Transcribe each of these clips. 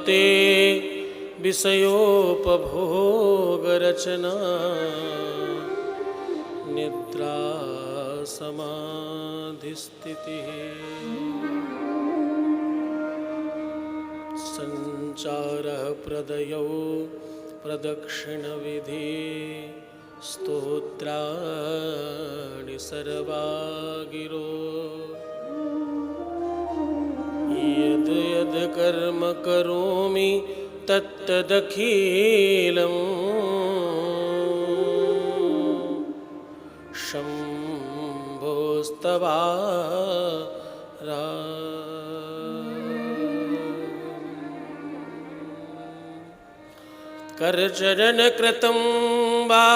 ते विषयोपभोगरचना निद्रा समाधिस्थितिः संचारः प्रदयौ प्रदक्षिणविधि स्तोत्राणि सर्वा गिरो यद् यद् कर्म करोमि तत्तदखिलं शम्भोस्तवारा करचरण कृतं वा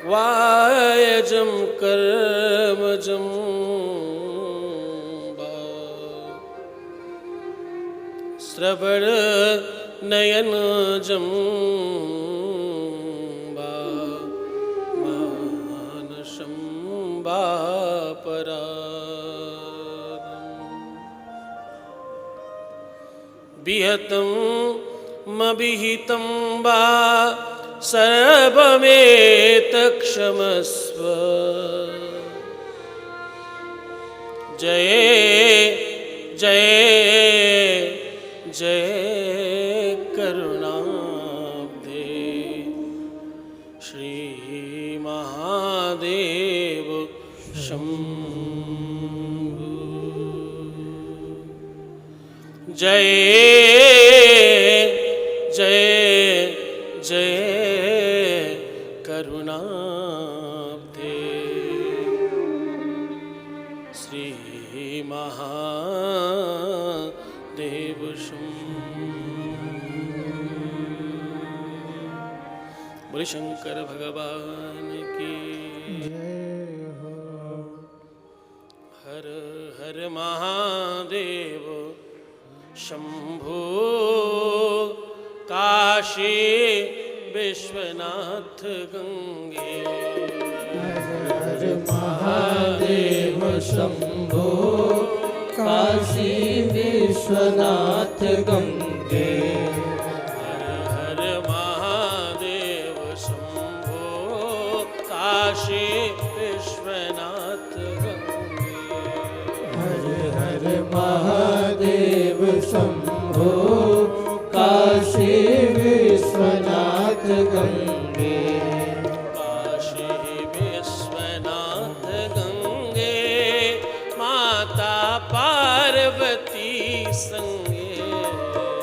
क्वायजं कर्मजं वा श्रवण नयनजं वा मानसं वा परादं विहतं मविहितं वा सर्वमेतत्क्षमस्व जय जय जय करुणाब्धे श्री महादेव शंभो जय जय जय करुणाब्धे श्री महादेव बोले शंकर भगवान की जय हो। हर हर महादेव शंभो काशी विश्वनाथ गंगे हर महादेव शंभो काशी विश्वनाथ गंगे हर हर महादेव शंभो काशी विश्वनाथ गंगे हर हर महादेव शंभो काशी विश्वनाथ गंगे काशी विश्वनाथ गंगे माता पार्वती संगे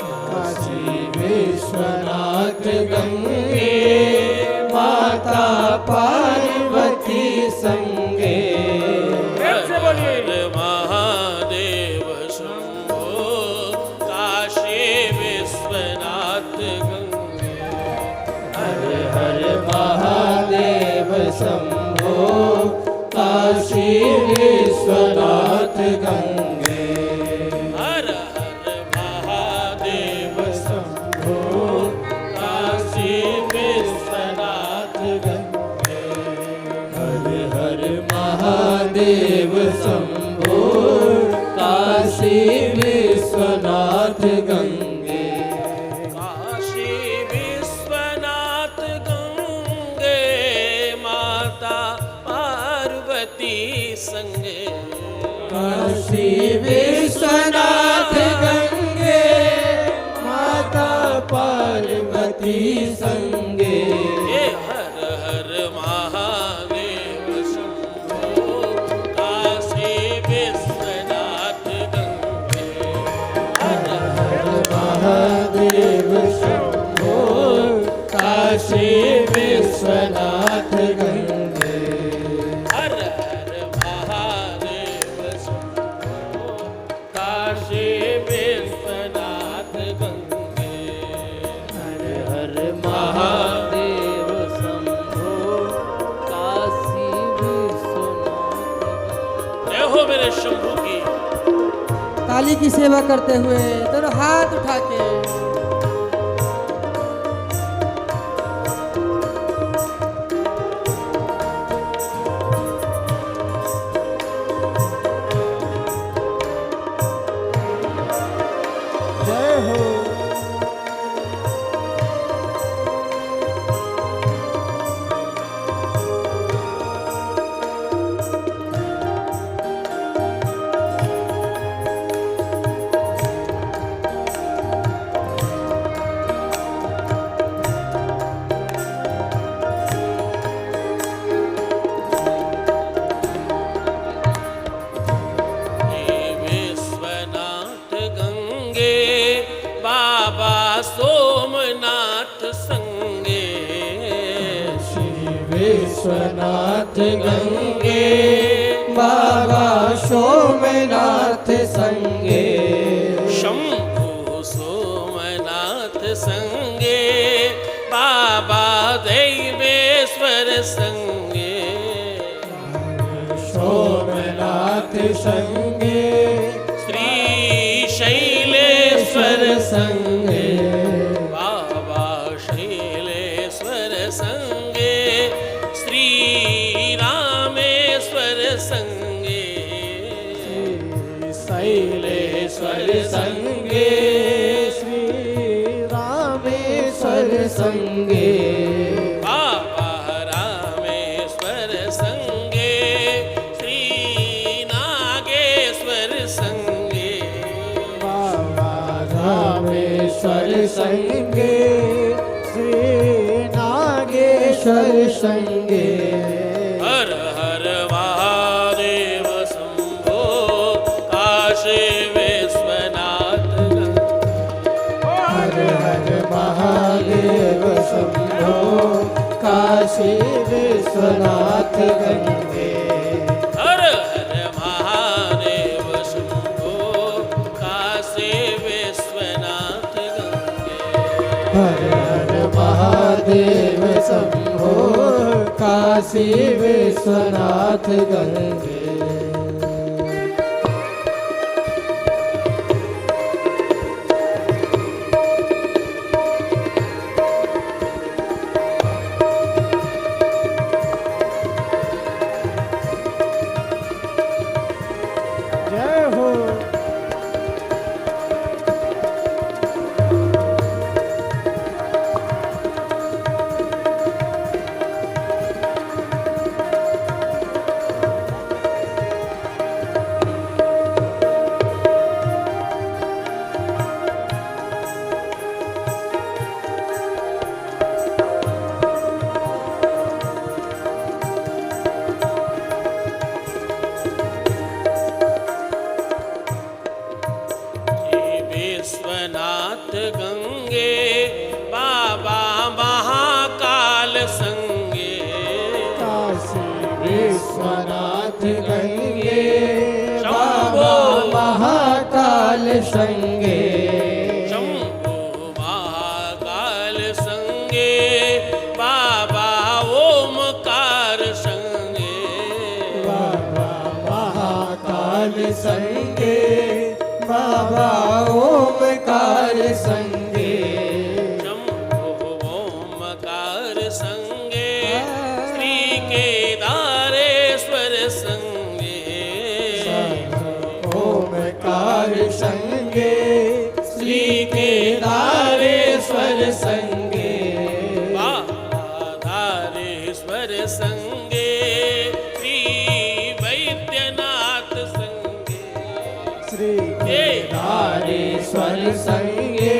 काशी विश्वनाथ गंगे माता पार्वती संगे हर महादेव शंभो काशी विश्वनाथ गंगे हर हर महादेव शंभो काशी विश्वनाथ गंगे हर हर महादेव शंभो काशी विश्वनाथ गंगे हर हर महादेव शंभो काशी विश्वनाथ गंगे काशी विश्वनाथ गंगे माता पार्वती संगे काशी विश्वनाथ गंगे माता पार्वती संगे ये हर हर महादेव शंभो काशी विश्वनाथ गंगे हर हर महादेव शंभो काशी विश्वनाथ गंगे हर हर महादेव शंभो काशी विश्वनाथ गंगे हर हर महादेव शंभो काशी विश्वनाथ जय हो मेरे शंभू की ताली की सेवा करते हुए दोनों हाथ उठा के विश्वनाथ गंगे बाबा सोमनाथ संगे शंभु सोमनाथ संगे बाबा देवेश्वर संगे सोमनाथ संगे श्री शैलेश्वर संगे बाबा शैलेश्वर संगे श्री रामेश्वर संगे शैलेश्वर संगे श्री रामेश्वर संगे बाबा रामेश्वर संगे श्री नागेश्वर संगे बाबा रामेश्वर संगे श्री नागेश्वर संगे हर हर महादेव शंभो काशी विश्वनाथ हर हर महादेव शंभो काशी विश्वनाथ गंगे हर हर महादेव शंभो काशी विश्वनाथ गंगे हर हर महादेव शंभो काशी विश्वनाथ गंगे जय हो विश्वनाथ गंगे बाबा महाकाल संगे काशी विश्वनाथ गंगे शंभो बाबा महाकाल संगे शंभु महाकाल संगे बाबा ओमकार संगे बाबा महाकाल संगे बाबा ओमकार संगे शंभु ओमकार संगे श्री केदारेश्वर संगे ओमकार संगे श्री केदारेश्वर संगे बाधारेश्वर संगे श्री वैद्यनाथ संगे श्री केदारेश्वर संगे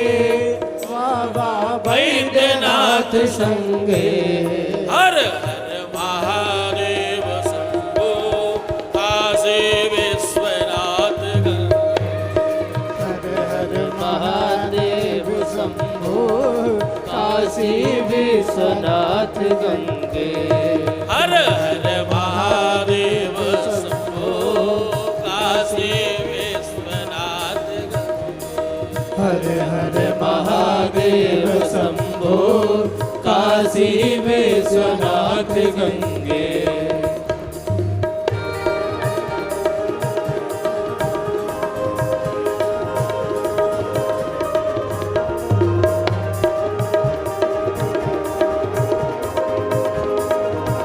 बाबा वैद्यनाथ संगे हर हर महादेव शंभो काशी विश्वनाथ गंगे हर हर महादेव शंभो काशी विश्वनाथ गंगे हर हर महादेव शंभो काशी विश्वनाथ गंगे हर हर महादेव शंभो काशी विश्वनाथ गंगे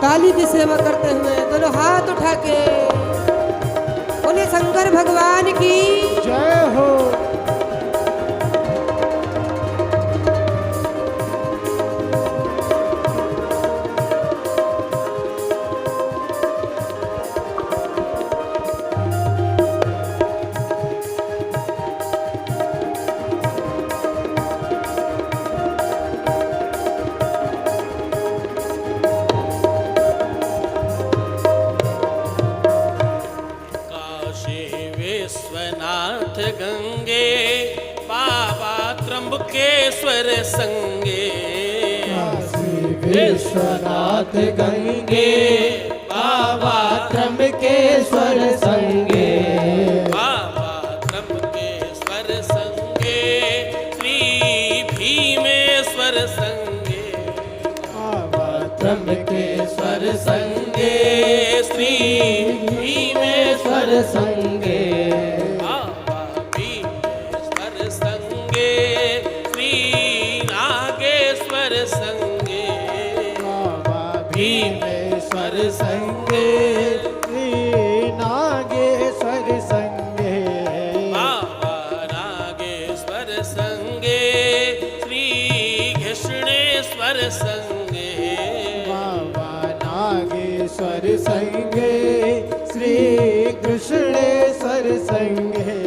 काली की सेवा करते हुए दोनों हाथ उठा के बोले शंकर भगवान की जय हो त्र्यंबकेश्वर संगे विश्वनाथ गंगे बाबा त्र्यंबकेश्वर संगे बाबा त्र्यंबकेश्वर संगे श्री भीमेश्वर संगे बाबा त्र्यंबकेश्वर संगे श्री भीमेश्वर संगे बाबा भीमेश्वर संगे श्री नागेश्वर संगे बाबा भीमेश्वर संगे श्री नागेश्वर संगे बाबा नागेश्वर संगे श्री घृष्णेश्वर संगे बाबा नागेश्वर संगे श्री कृष्णेश्वर संगे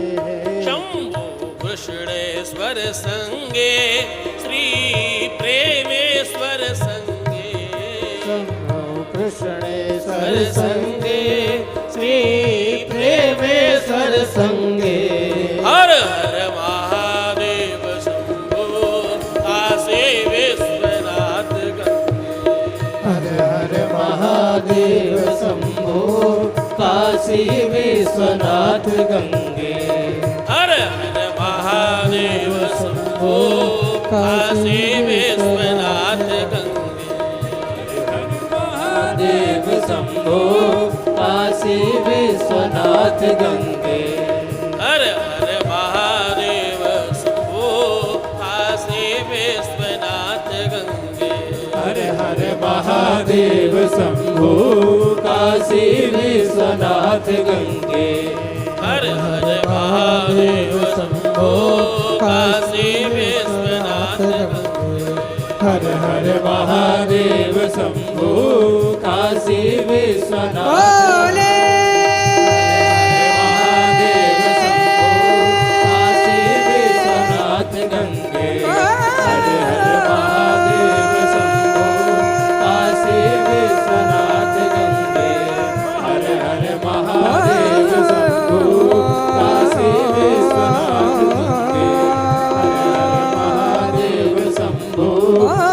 शंभु कृष्णेश्वर संगे श्री प्रेमेश्वर संगे शंभो कृष्णेश्वर संगे श्री प्रेमेश्वर संगे हर हर महादेव शंभो काशी विश्वनाथ गंगे हर हर महादेव शंभो काशी विश्वनाथ गंगे हर हर महादेव शंभो काशी विश्वनाथ गंगे महादेव शंभो काशी विश्वनाथ गंगे हर हर महादेव शंभो काशी विश्वनाथ गंगे हर हर महादेव शंभो काशी विश्वनाथ गंगे हर हर महादेव शंभो काशी विश्वनाथ गंगे हर हर महादेव शंभो काशी विश्वनाथ बोले महादेव शंभो काशी विश्वनाथ गंगे हर हर महादेव शंभो काशी विश्वनाथ गंगे हर हर महादेव शंभो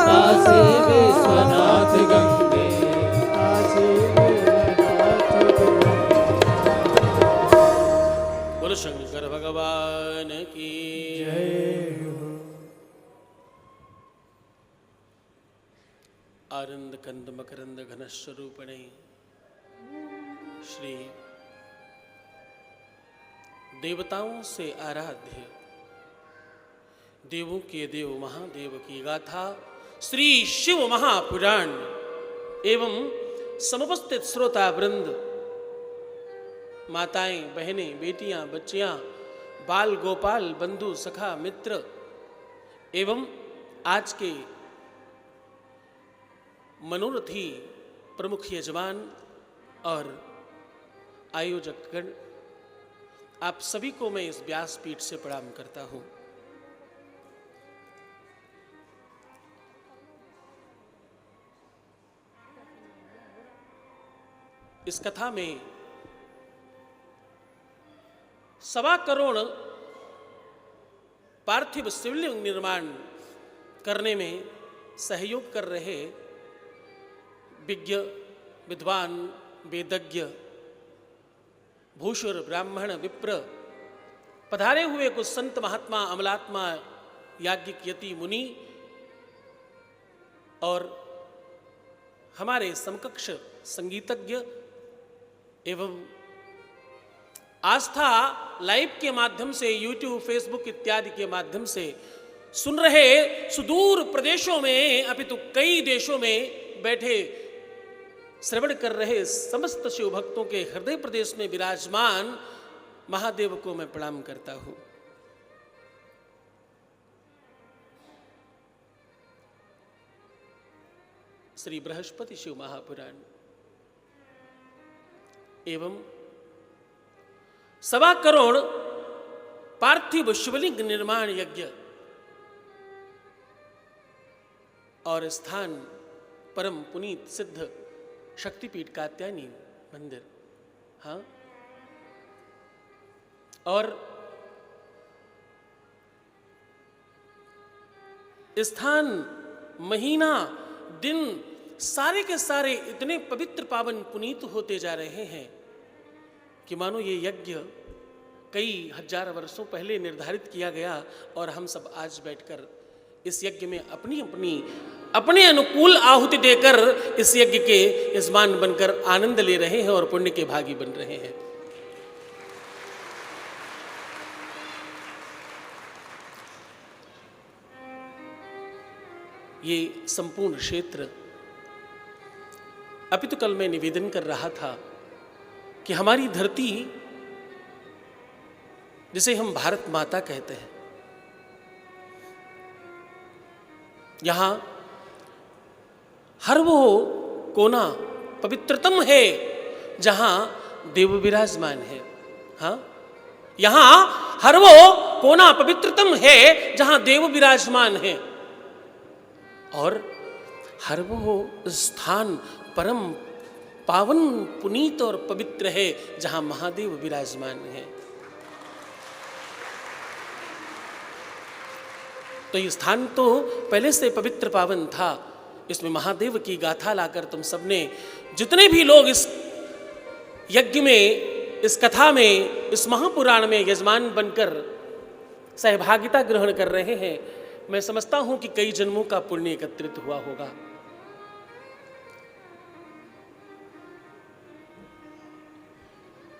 काशी विश्वनाथ गंगे काशी विश्वनाथ गंगे बोलो शंकर भगवान की आनंद कंद मकरंद घन स्वरूपणे श्री देवताओं से आराध्य देवों के देव महादेव की गाथा श्री शिव महापुराण एवं समुपस्थित श्रोता वृंद माताएं बहनें बेटियां बच्चियां बाल गोपाल बंधु सखा मित्र एवं आज के मनोरथी प्रमुख यजमान और आयोजक गण आप सभी को मैं इस व्यासपीठ से प्रणाम करता हूं। इस कथा में 1.25 करोड़ पार्थिव शिवलिंग निर्माण करने में सहयोग कर रहे विज्ञ विद्वान वेदज्ञ भूषुर ब्राह्मण विप्र पधारे हुए कुछ संत महात्मा अमलात्मा याज्ञिक यति मुनि और हमारे समकक्ष संगीतज्ञ एवं आस्था लाइव के माध्यम से यूट्यूब फेसबुक इत्यादि के माध्यम से सुन रहे सुदूर प्रदेशों में अपितु कई देशों में बैठे श्रवण कर रहे समस्त शिव भक्तों के हृदय प्रदेश में विराजमान महादेव को मैं प्रणाम करता हूं। श्री बृहस्पति शिव महापुराण एवं 1.25 करोड़ पार्थिव शिवलिंग निर्माण यज्ञ और स्थान परम पुनीत सिद्ध शक्तिपीठ कात्यायनी मंदिर। हाँ, और स्थान महीना दिन सारे के सारे इतने पवित्र पावन पुनीत होते जा रहे हैं कि मानो ये यज्ञ कई हजार वर्षों पहले निर्धारित किया गया और हम सब आज बैठकर इस यज्ञ में अपने अनुकूल आहुति देकर इस यज्ञ के यजमान बनकर आनंद ले रहे हैं और पुण्य के भागी बन रहे हैं। ये संपूर्ण क्षेत्र, अभी तो कल मैं निवेदन कर रहा था कि हमारी धरती जिसे हम भारत माता कहते हैं, यहां हर वो कोना पवित्रतम है जहां देव विराजमान है। हाँ, यहां हर वो कोना पवित्रतम है जहां देव विराजमान है और हर वो स्थान परम पावन पुनीत और पवित्र है जहां महादेव विराजमान है। तो ये स्थान तो पहले से पवित्र पावन था, इसमें महादेव की गाथा लाकर तुम सबने, जितने भी लोग इस यज्ञ में, इस कथा में, इस महापुराण में यजमान बनकर सहभागिता ग्रहण कर रहे हैं, मैं समझता हूं कि कई जन्मों का पुण्य एकत्रित हुआ होगा।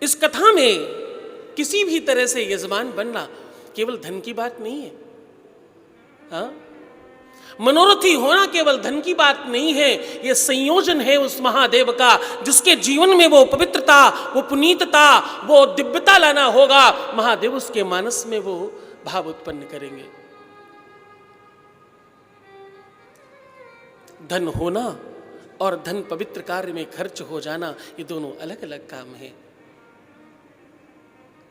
इस कथा में किसी भी तरह से यजमान बनना केवल धन की बात नहीं है। हाँ? मनोरथी होना केवल धन की बात नहीं है, यह संयोजन है उस महादेव का जिसके जीवन में वो पवित्रता, वो पुनीतता, वो दिव्यता लाना होगा। महादेव उसके मानस में वो भाव उत्पन्न करेंगे। धन होना और धन पवित्र कार्य में खर्च हो जाना, ये दोनों अलग अलग काम हैं।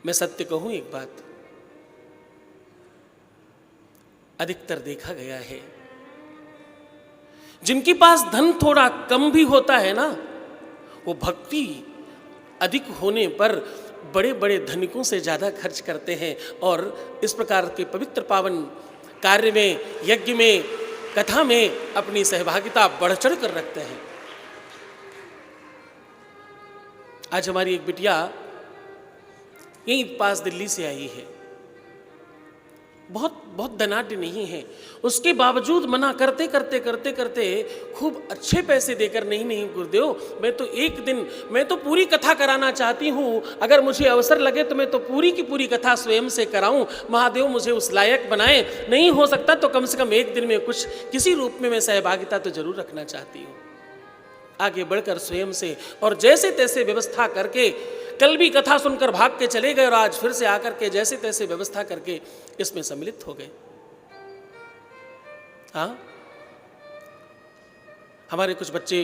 मैं सत्य कहूं एक बात, अधिकतर देखा गया है जिनके पास धन थोड़ा कम भी होता है ना, वो भक्ति अधिक होने पर बड़े बड़े धनिकों से ज्यादा खर्च करते हैं और इस प्रकार के पवित्र पावन कार्य में, यज्ञ में, कथा में अपनी सहभागिता बढ़ चढ़ कर रखते हैं। आज हमारी एक बिटिया यहीं पास दिल्ली से आई है, बहुत धनाढ्य नहीं है, उसके बावजूद मना करते करते करते करते खूब अच्छे पैसे देकर, नहीं गुरुदेव मैं तो पूरी कथा कराना चाहती हूँ, अगर मुझे अवसर लगे तो मैं तो पूरी की पूरी कथा स्वयं से कराऊं, महादेव मुझे उस लायक बनाए, नहीं हो सकता तो कम से कम एक दिन में कुछ किसी रूप में मैं सहभागिता तो जरूर रखना चाहती हूँ। आगे बढ़कर स्वयं से और जैसे तैसे व्यवस्था करके, कल भी कथा सुनकर भाग के चले गए और आज फिर से आकर के जैसे तैसे व्यवस्था करके इसमें सम्मिलित हो गए। हाँ, हमारे कुछ बच्चे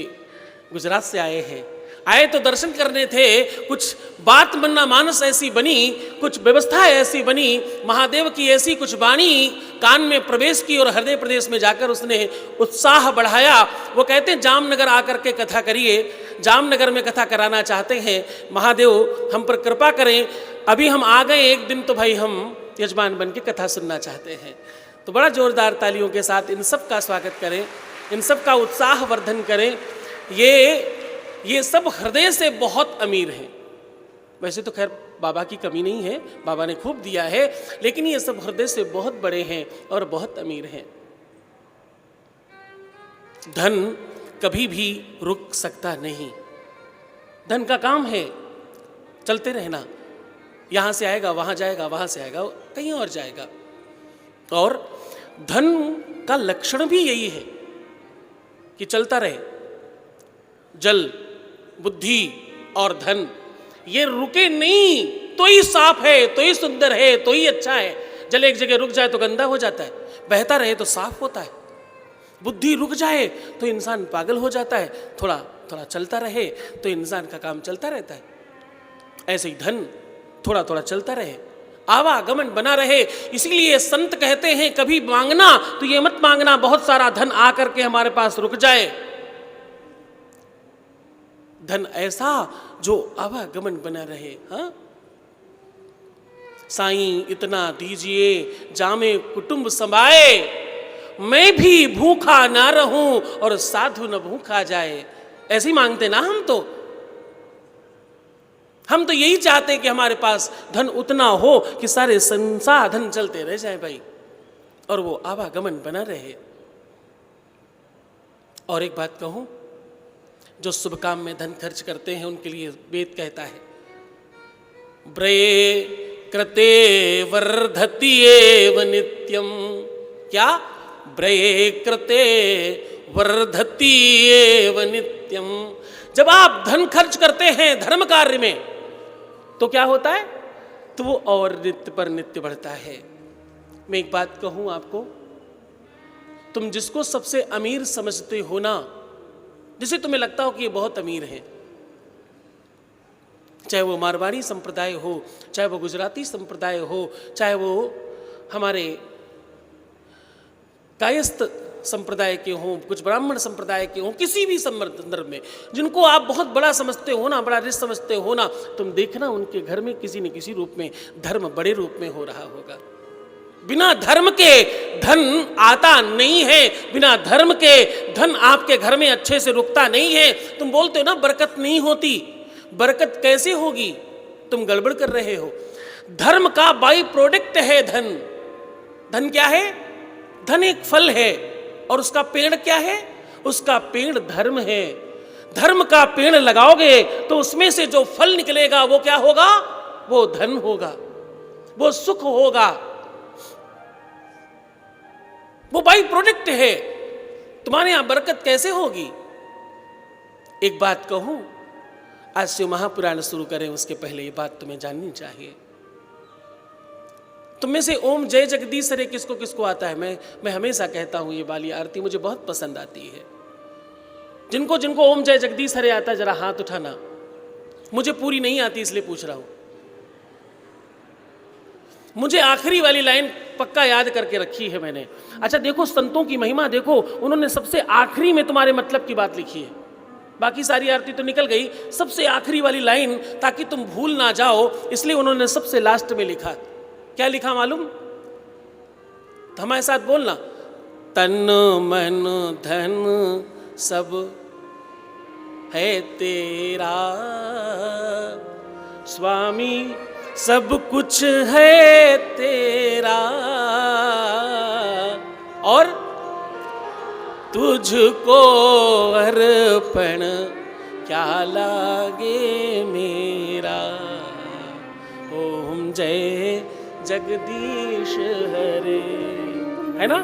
गुजरात से आए हैं, आए तो दर्शन करने थे, कुछ बात बनना मानस ऐसी बनी, कुछ व्यवस्था ऐसी बनी, महादेव की ऐसी कुछ वाणी कान में प्रवेश की और हृदय प्रदेश में जाकर उसने उत्साह बढ़ाया। वो कहते हैं जामनगर आकर के कथा करिए, जामनगर में कथा कराना चाहते हैं, महादेव हम पर कृपा करें, अभी हम आ गए, एक दिन तो भाई हम यजमान बन के कथा सुनना चाहते हैं। तो बड़ा जोरदार तालियों के साथ इन सब का स्वागत करें, इन सब का उत्साह वर्धन करें। ये सब हृदय से बहुत अमीर हैं। वैसे तो खैर बाबा की कमी नहीं है, बाबा ने खूब दिया है, लेकिन ये सब हृदय से बहुत बड़े हैं और बहुत अमीर हैं। धन कभी भी रुक सकता नहीं, धन का काम है चलते रहना, यहां से आएगा वहां जाएगा, वहां से आएगा कहीं और जाएगा। और धन का लक्षण भी यही है कि चलता रहे। जल, बुद्धि और धन ये रुके नहीं तो ही साफ है, तो ही सुंदर है, तो ही अच्छा है। जल एक जगह रुक जाए तो गंदा हो जाता है, बहता रहे तो साफ होता है। बुद्धि रुक जाए तो इंसान पागल हो जाता है, थोड़ा थोड़ा चलता रहे तो इंसान का काम चलता रहता है। ऐसे ही धन थोड़ा थोड़ा चलता रहे, आवागमन बना रहे। इसीलिए संत कहते हैं कभी मांगना तो ये मत मांगना बहुत सारा धन आकर के हमारे पास रुक जाए। धन ऐसा जो आवागमन बना रहे। हाँ, साईं इतना दीजिए जामे कुटुंब समाए, मैं भी भूखा ना रहूं और साधु न भूखा जाए। ऐसे ही मांगते ना हम तो यही चाहते हैं कि हमारे पास धन उतना हो कि सारे संसाधन चलते रह जाए भाई, और वो आवागमन बना रहे। और एक बात कहूं, जो शुभ काम में धन खर्च करते हैं उनके लिए वेद कहता है ब्रये कृते वर्धति एव नित्यम। क्या? ब्रये कृते वर्धति एव नित्यम। जब आप धन खर्च करते हैं धर्म कार्य में तो क्या होता है? तो वो और नित्य पर नित्य बढ़ता है। मैं एक बात कहूं आपको, तुम जिसको सबसे अमीर समझते हो ना, जिसे तुम्हें लगता हो कि ये बहुत अमीर है, चाहे वो मारवाड़ी संप्रदाय हो, चाहे वो गुजराती संप्रदाय हो, चाहे वो हमारे कायस्थ संप्रदाय के हों, कुछ ब्राह्मण संप्रदाय के हों, किसी भी संदर्भ में जिनको आप बहुत बड़ा समझते हो ना, बड़ा रिच समझते हो ना, तुम देखना उनके घर में किसी न किसी रूप में धर्म बड़े रूप में हो रहा होगा। बिना धर्म के धन आता नहीं है, बिना धर्म के धन आपके घर में अच्छे से रुकता नहीं है। तुम बोलते हो ना बरकत नहीं होती, बरकत कैसे होगी? तुम गड़बड़ कर रहे हो। धर्म का बाई प्रोडक्ट है धन। धन क्या है? धन एक फल है, और उसका पेड़ क्या है? उसका पेड़ धर्म है। धर्म का पेड़ लगाओगे तो उसमें से जो फल निकलेगा वो क्या होगा? वो धन होगा, वो सुख होगा, वो बाई प्रोडक्ट है। तुम्हारे यहां बरकत कैसे होगी? एक बात कहूं, आज से महापुराण शुरू करें उसके पहले ये बात तुम्हें जाननी चाहिए। तुम में से ओम जय जगदीश हरे किसको किसको आता है? मैं हमेशा कहता हूं ये वाली आरती मुझे बहुत पसंद आती है। जिनको जिनको ओम जय जगदीश हरे आता है जरा हाथ उठाना। मुझे पूरी नहीं आती इसलिए पूछ रहा हूं। मुझे आखिरी वाली लाइन पक्का याद करके रखी है मैंने। अच्छा देखो, संतों की महिमा देखो, उन्होंने सबसे आखिरी में तुम्हारे मतलब की बात लिखी है। बाकी सारी आरती तो निकल गई, सबसे आखिरी वाली लाइन ताकि तुम भूल ना जाओ इसलिए उन्होंने सबसे लास्ट में लिखा। क्या लिखा मालूम? तो हमारे साथ बोलना, तन मन धन सब है तेरा, स्वामी सब कुछ है तेरा, और तुझको अर्पण क्या लागे मेरा। ओम जय जगदीश हरे, है ना?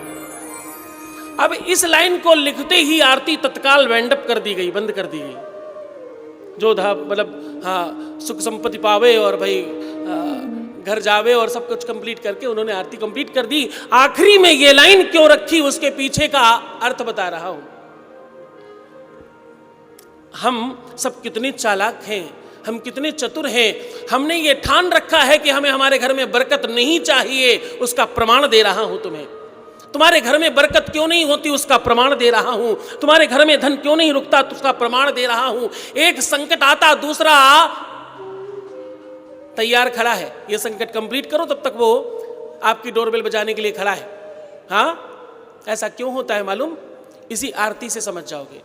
अब इस लाइन को लिखते ही आरती तत्काल वेंडअप कर दी गई, बंद कर दी गई। जो था मतलब हाँ सुख संपत्ति पावे और भाई घर जावे और सब कुछ कंप्लीट करके उन्होंने आरती कंप्लीट कर दी। आखिरी में ये लाइन क्यों रखी उसके पीछे का अर्थ बता रहा हूं। हम सब कितने चालाक हैं, हम कितने चतुर हैं। हमने ये ठान रखा है कि हमें हमारे घर में बरकत नहीं चाहिए, उसका प्रमाण दे रहा हूं तुम्हें। तुम्हारे घर में बरकत क्यों नहीं होती उसका प्रमाण दे रहा हूं। तुम्हारे घर में धन क्यों नहीं रुकता उसका प्रमाण दे रहा हूं। एक संकट आता दूसरा तैयार खड़ा है, ये संकट कंप्लीट करो तब तक वो आपकी डोरबेल बजाने के लिए खड़ा है। हाँ, ऐसा क्यों होता है मालूम? इसी आरती से समझ जाओगे।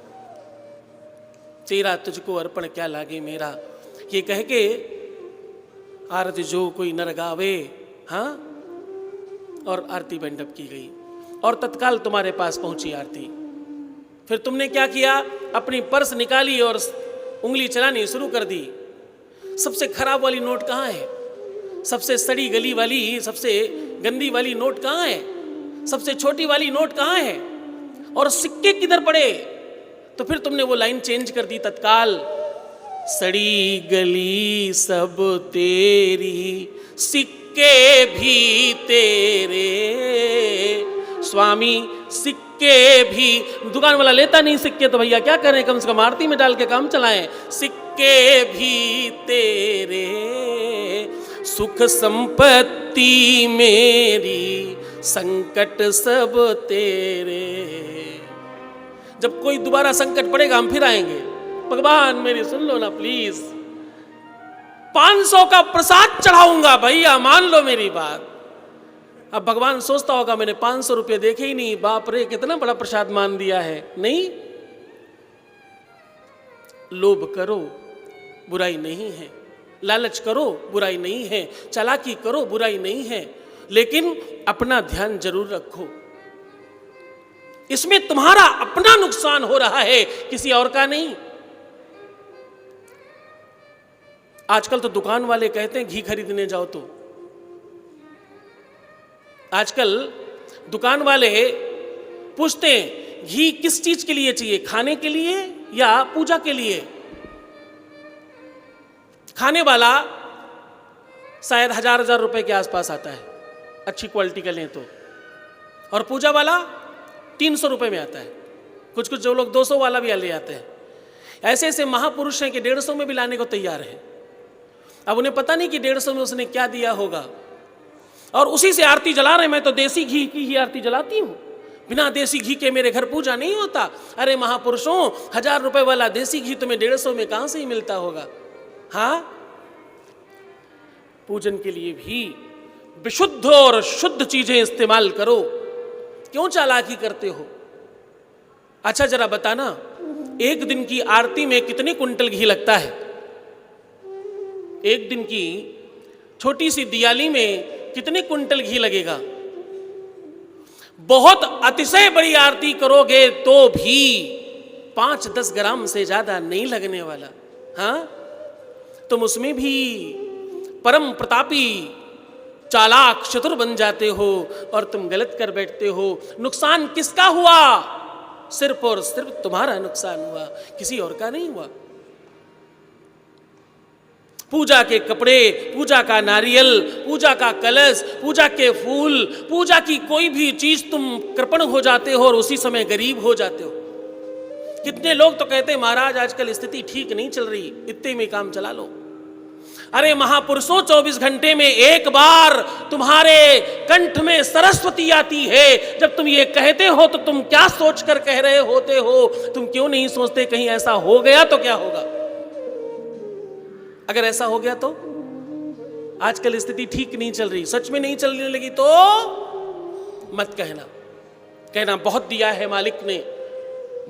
तेरा तुझको अर्पण क्या लागे मेरा, ये कह के आरती जो कोई नर गावे, हाँ, और आरती बेंडअप की गई और तत्काल तुम्हारे पास पहुंची आरती। फिर तुमने क्या किया? अपनी पर्स निकाली और उंगली चलानी शुरू कर दी। सबसे खराब वाली नोट कहाँ है? सबसे सड़ी गली वाली, सबसे गंदी वाली नोट कहाँ है? सबसे छोटी वाली नोट कहाँ है? और सिक्के किधर पड़े? तो फिर तुमने वो लाइन चेंज कर दी तत्काल। सड़ी गली सब तेरी, सिक्के भी तेरे, स्वामी सिक्के भी। दुकान वाला लेता नहीं सिक्के तो भैया क्या करें, कम से कम आरती में डाल के काम चलाएं। सिक्के भी तेरे, सुख संपत्ति मेरी, संकट सब तेरे। जब कोई दोबारा संकट पड़ेगा हम फिर आएंगे। भगवान मेरी सुन लो ना प्लीज, 500 का प्रसाद चढ़ाऊंगा भैया, मान लो मेरी बात। अब भगवान सोचता होगा मैंने 500 रुपये देखे ही नहीं, बाप रे कितना बड़ा प्रसाद मान दिया है। नहीं, लोभ करो बुराई नहीं है, लालच करो बुराई नहीं है, चालाकी करो बुराई नहीं है, लेकिन अपना ध्यान जरूर रखो। इसमें तुम्हारा अपना नुकसान हो रहा है, किसी और का नहीं। आजकल तो दुकान वाले कहते हैं घी खरीदने जाओ तो, आजकल दुकान वाले पूछते हैं घी किस चीज के लिए चाहिए, खाने के लिए या पूजा के लिए। खाने वाला शायद 1000 रुपए के आसपास आता है, अच्छी क्वालिटी का लें तो, और पूजा वाला 300 रुपए में आता है। कुछ कुछ जो लोग 200 वाला भी ले आते हैं। ऐसे ऐसे महापुरुष हैं कि 150 में भी लाने को तैयार है। अब उन्हें पता नहीं कि 150 में उसने क्या दिया होगा, और उसी से आरती जला रहे। मैं तो देसी घी की ही आरती जलाती हूं, बिना देसी घी के मेरे घर पूजा नहीं होता। अरे महापुरुषों, 1000 रुपए वाला देसी घी तुम्हें 150 में कहां से ही मिलता होगा। हाँ, पूजन के लिए भी विशुद्ध और शुद्ध चीजें इस्तेमाल करो। क्यों चालाकी करते हो? अच्छा जरा बताना, एक दिन की आरती में कितने कुंटल घी लगता है? एक दिन की छोटी सी दियाली में कितने कुंटल घी लगेगा? बहुत अतिशय बड़ी आरती करोगे तो भी 5-10 ग्राम से ज्यादा नहीं लगने वाला। हाँ, तुम उसमें भी परम प्रतापी चालाक चतुर बन जाते हो और तुम गलत कर बैठते हो। नुकसान किसका हुआ? सिर्फ और सिर्फ तुम्हारा नुकसान हुआ, किसी और का नहीं हुआ। पूजा के कपड़े, पूजा का नारियल, पूजा का कलश, पूजा के फूल, पूजा की कोई भी चीज तुम कृपण हो जाते हो और उसी समय गरीब हो जाते हो। कितने लोग तो कहते हैं महाराज आजकल स्थिति ठीक नहीं चल रही, इतने में काम चला लो। अरे महापुरुषों, 24 घंटे में एक बार तुम्हारे कंठ में सरस्वती आती है। जब तुम ये कहते हो तो तुम क्या सोचकर कह रहे होते हो? तुम क्यों नहीं सोचते कहीं ऐसा हो गया तो क्या होगा? अगर ऐसा हो गया तो? आजकल स्थिति ठीक नहीं चल रही, सच में नहीं चलने लगी तो मत कहना। कहना बहुत दिया है मालिक ने,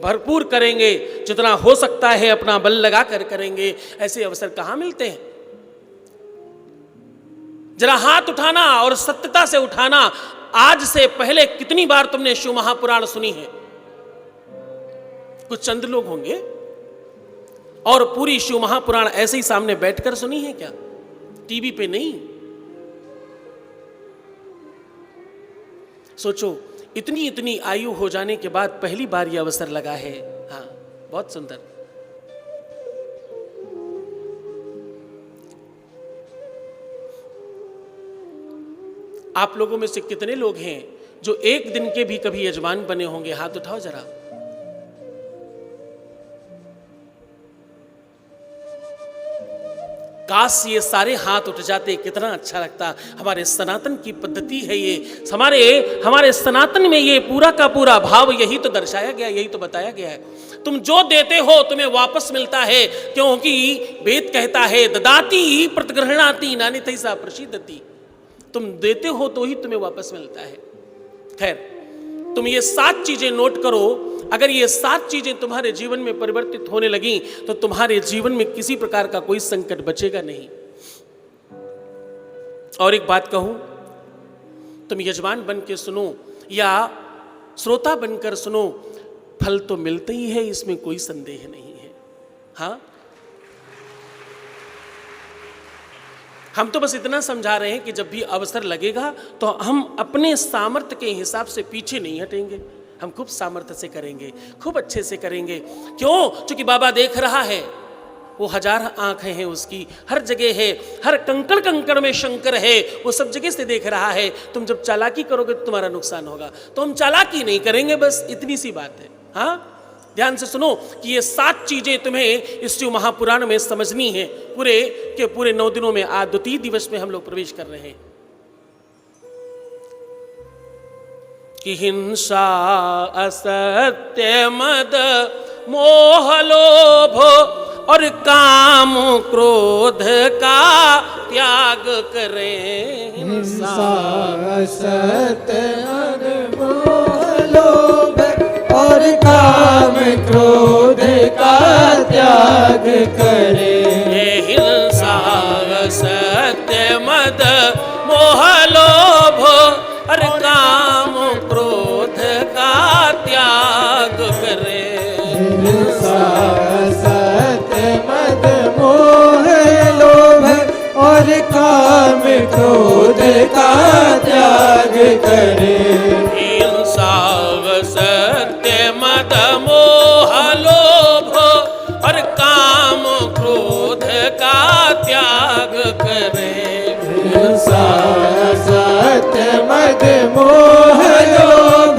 भरपूर करेंगे, जितना हो सकता है अपना बल लगा कर करेंगे। ऐसे अवसर कहां मिलते हैं? जरा हाथ उठाना और सत्यता से उठाना। आज से पहले कितनी बार तुमने शिव महापुराण सुनी है? कुछ चंद लोग होंगे, और पूरी शिव महापुराण ऐसे ही सामने बैठकर सुनी है क्या? टीवी पे नहीं। सोचो, इतनी इतनी आयु हो जाने के बाद पहली बार यह अवसर लगा है। हाँ, बहुत सुंदर। आप लोगों में से कितने लोग हैं जो एक दिन के भी कभी यजमान बने होंगे? हाथ उठाओ जरा। काश ये सारे हाथ उठ जाते, कितना अच्छा लगता। हमारे सनातन की पद्धति है ये, हमारे सनातन में ये पूरा का पूरा भाव यही तो दर्शाया गया, यही तो बताया गया है। तुम जो देते हो तुम्हें वापस मिलता है, क्योंकि वेद कहता है ददाति प्रतिगृह्णाति नान्यथैसा प्रसीदति। तुम देते हो तो ही तुम्हें वापस मिलता है। खैर, तुम ये 7 चीजें नोट करो। अगर ये 7 चीजें तुम्हारे जीवन में परिवर्तित होने लगी तो तुम्हारे जीवन में किसी प्रकार का कोई संकट बचेगा नहीं। और एक बात कहूं, तुम यजमान बन के सुनो या श्रोता बनकर सुनो, फल तो मिलता ही है, इसमें कोई संदेह नहीं है। हाँ, हम तो बस इतना समझा रहे हैं कि जब भी अवसर लगेगा तो हम अपने सामर्थ्य के हिसाब से पीछे नहीं हटेंगे। हम खूब सामर्थ्य से करेंगे, खूब अच्छे से करेंगे। क्यों? क्योंकि बाबा देख रहा है, वो 1000 आंखें हैं उसकी, हर जगह है, हर कंकड़ कंकड़ में शंकर है, वो सब जगह से देख रहा है। तुम जब चालाकी करोगे तो तुम्हारा नुकसान होगा, तो हम चालाकी नहीं करेंगे, बस इतनी सी बात है। हाँ, ध्यान से सुनो कि ये 7 चीजें तुम्हें इस शिव महापुराण में समझनी है। पूरे 9 दिनों में आज द्वितीय दिवस में हम लोग प्रवेश कर रहे हैं। कि हिंसा, असत्य, मद, मोह, लोभ और काम क्रोध का त्याग करें। हिंसा सत्य अनमोह लोभ और काम क्रोध का त्याग करे। ये हिंसा सत्य मद मोह लोभ और काम क्रोध का त्याग करे। हिंसा सत्य मद मोह लोभ और काम क्रोध का त्याग करे। हिंसा सत्य मद मोह लोभ और काम क्रोध का त्याग करे। हिंसा सत्य मद मोह लोभ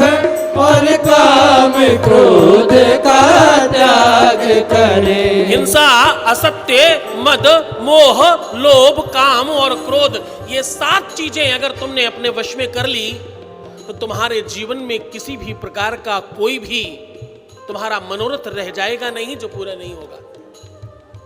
और काम क्रोध का त्याग करे। हिंसा असत्य मद मोह लोभ काम और क्रोध, ये 7 चीजें अगर तुमने अपने वश में कर ली तो तुम्हारे जीवन में किसी भी प्रकार का कोई भी तुम्हारा मनोरथ रह जाएगा नहीं जो पूरा नहीं होगा।